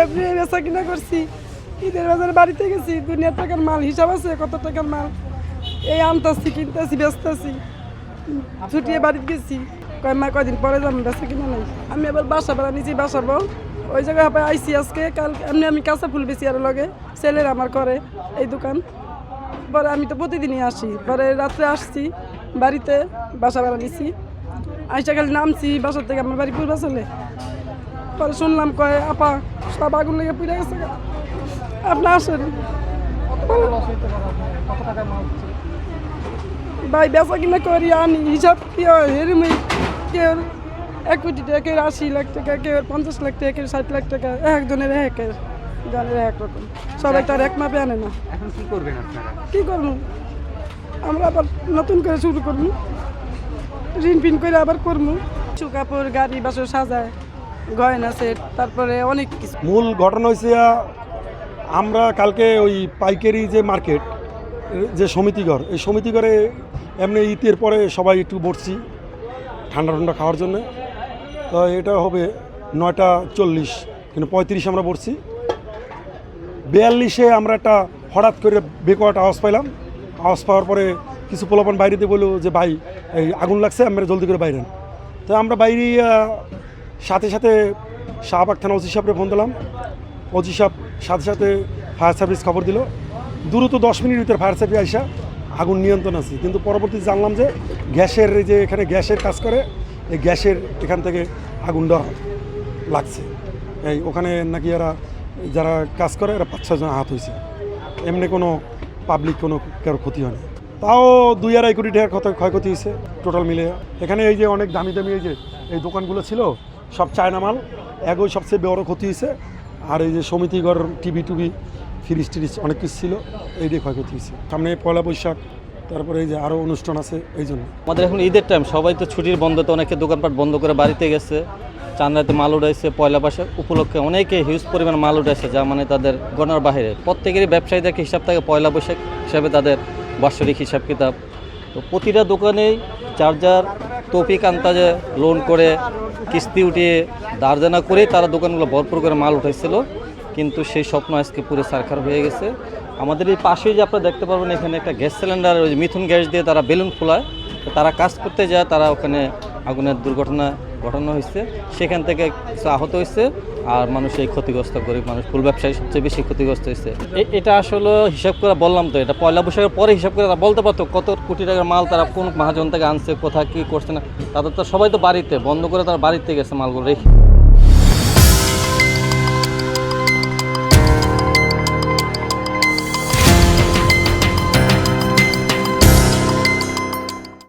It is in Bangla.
ফেব্রুয়ারি বেচা কিনা করছি, ঈদের বাজারে বাড়িতে গেছি, দুনিয়ার টাকার মাল হিসাব আছে কত টাকার মাল, এই আনতাছি কিনতেছি বেচতেছি, ছুটিয়ে বাড়িতে গেছি, কয়দিন পরে যাবো, বেচা কিনা নাই। আমি আবার বাসা ভাড়া নিয়েছি, বাসাবো ওই জায়গায় হবে আইসি আজকে কাল। এমনি আমি কাঁচা ফুল বেশি আর লগে ছেলের আমার করে এই দোকান। পরে আমি তো প্রতিদিনই আসি, পরে রাত্রে আসছি বাড়িতে, বাসা ভাড়া নিছি, আইসা খালি নামছি বাসার থেকে, আমার বাড়ি পূর্বাচলে। পরে শুনলাম কয় আপা সব আগুন লেগে পুড়ে গেছে, আপনি আসেন। ভাই বেচা কিনা করি আনি, হিসাব কি হয় এরমই, কেউ 1 কোটি টাকা, কেউ 80 লাখ টাকা, কেউ 50 লাখ টাকা, কেউ 60 লাখ টাকা, একজনের জনের একরকম, সবাই তার এক মাপে আনে না। এখন কি করবেন আপনারা? কি করবো আমরা, আবার নতুন করে শুরু করবো, ঋণ ফিন করে আবার করবো, কাপড় গাড়ি বাসর সাজায়, গয়না সেট, তারপরে অনেক কিছু। মূল ঘটনা হয়েছে আমরা কালকে ওই পাইকারি যে মার্কেট যে সমিতিঘর, এই সমিতিঘরে এমনি ঈদের পরে সবাই একটু বসছি ঠান্ডা ঠান্ডা খাওয়ার জন্য। তো এটা হবে 9:40, কিন্তু 35 আমরা বসছি। 42-এ আমরা একটা হঠাৎ করে বেকওয়াট আওয়াজ পাইলাম। আওয়াজ পাওয়ার পরে কিছু পোলাপান বাইরে দিয়ে বললো যে ভাই এই আগুন লাগছে, আমরা জলদি করে বাইরেন। তো আমরা বাইরে সাথে সাথে শাহবাগ থানা ওসি সাহেবকে ফোন দিলাম। ওসি সাহেব সাথে সাথে ফায়ার সার্ভিস খবর দিল। দ্রুত 10 মিনিটের ভিতরে ফায়ার সার্ভিস আইসা আগুন নিয়ন্ত্রণ আছে। কিন্তু পরবর্তীতে জানলাম যে গ্যাসের যে এখানে গ্যাসের কাজ করে, এই গ্যাসের এখান থেকে আগুনটা লাগছে। এই ওখানে নাকি এরা যারা কাজ করে এরা 5-6 জন আহত হয়েছে, এমনি কোনো পাবলিক কোনো কারো ক্ষতি হয়নি। তাও 2-2.5 কোটি টাকার ক্ষয়ক্ষতি হয়েছে টোটাল মিলে। এখানে এই যে অনেক দামি দামি এই যে এই দোকানগুলো ছিল সব চায়না মাল, এগোই সবচেয়ে বড় ক্ষতি হয়েছে। আর এই যে সমিতিঘর টিভি ফ্রিজ টিরিজ অনেক কিছু ছিল, এই দিয়ে ক্ষয়ক্ষতি হয়েছে। সামনে পয়লা বৈশাখ, তারপরে এই যে আরও অনুষ্ঠান আছে, এই জন্য আমাদের এখন ঈদের টাইম, সবাই তো ছুটির বন্ধ, তো অনেকে দোকানপাট বন্ধ করে বাড়িতে গেছে। চাঁদরাতে মাল উঠাইছে, পয়লা বৈশাখ উপলক্ষে অনেকে হিউজ পরিমাণ মাল উঠাইছে, যা মানে তাদের গণার বাহিরে। প্রত্যেকেরই ব্যবসায়ীদের হিসাব থাকে পয়লা বৈশাখ হিসাবে তাদের বাৎসরিক হিসাব কিতাব। তো প্রতিটা দোকানেই যার তৌফিক আন্তাজে লোন করে কিস্তি উঠিয়ে দার্জানা করেই তারা দোকানগুলো ভরপুর করে মাল উঠাইছিল। কিন্তু সেই স্বপ্ন আজকে পুরো সারখার হয়ে গেছে। আমাদের এই পাশেই যে আপনারা দেখতে পারবেন, এখানে একটা গ্যাস সিলিন্ডার, ওই মিথুন গ্যাস দিয়ে তারা বেলুন ফোলায়, তো তারা কাজ করতে যায়, তারা ওখানে আগুনের দুর্ঘটনা ঘটানো হয়েছে, সেখান থেকে কিছু আহত হয়েছে। আর মানুষ এই ক্ষতিগ্রস্ত, গরিব মানুষ, ফুল ব্যবসায়ী সবচেয়ে বেশি ক্ষতিগ্রস্ত হয়েছে। এটা আসলে হিসাব করে বললাম তো, এটা পয়লা বৈশাখের পরে হিসাব করে তারা বলতে পারতো কত কোটি টাকার মাল তারা কোন মহাজন থেকে আনছে, কোথায় কী করছে না। তাদের তো সবাই তো বাড়িতে বন্ধ করে তারা বাড়িতে গেছে মালগুলো রেখে।